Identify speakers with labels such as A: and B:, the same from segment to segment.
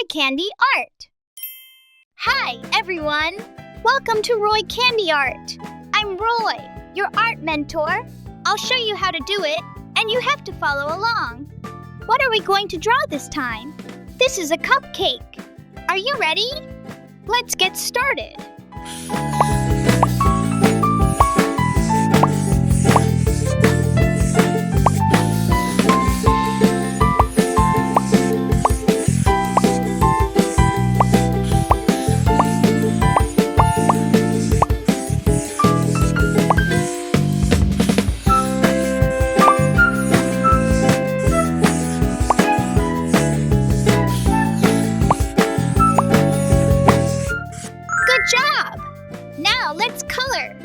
A: Roy Candy Art. Hi, everyone. Welcome to Roy Candy Art. I'm Roy, your art mentor. I'll show you how to do it, and you have to follow along. What are we going to draw this time? This is a cupcake. Are you ready? Let's get started. Good job! Now let's color.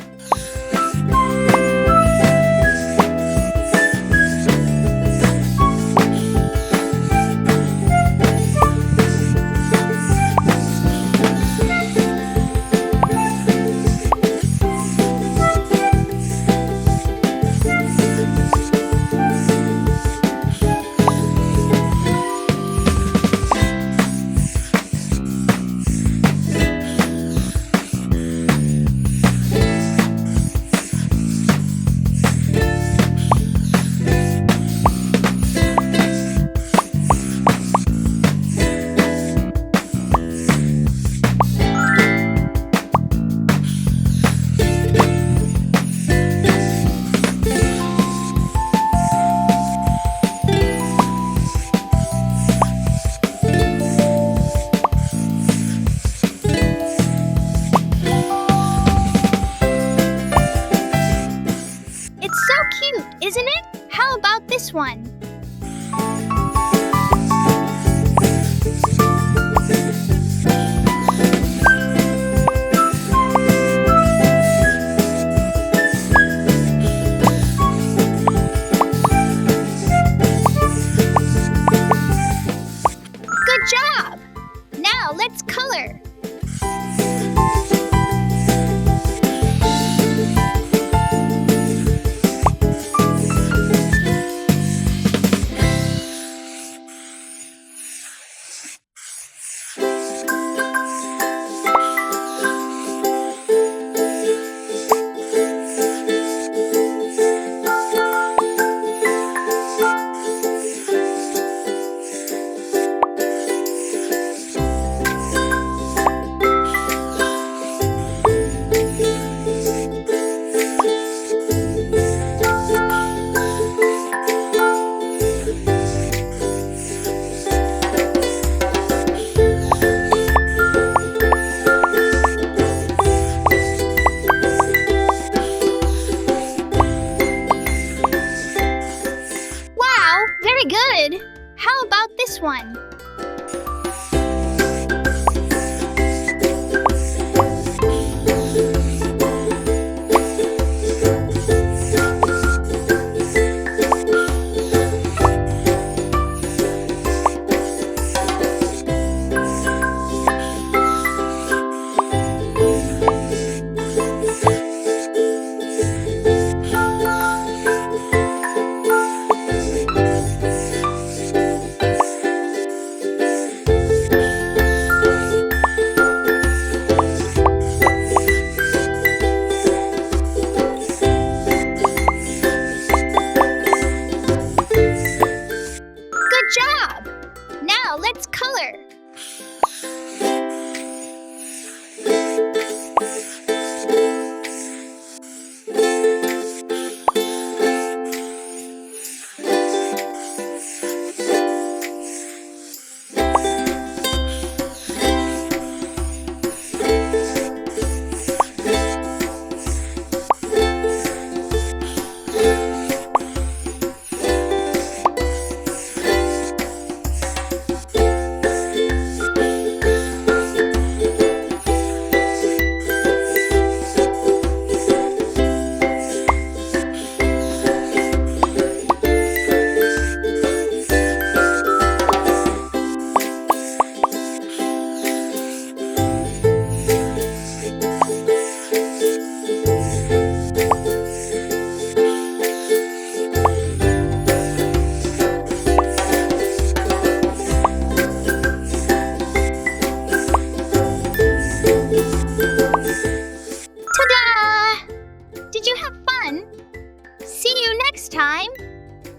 A: It's so cute, isn't it? How about this one? Good job! Now let's color. Wow, very good. How about this one? Good job! Now let's color. next time.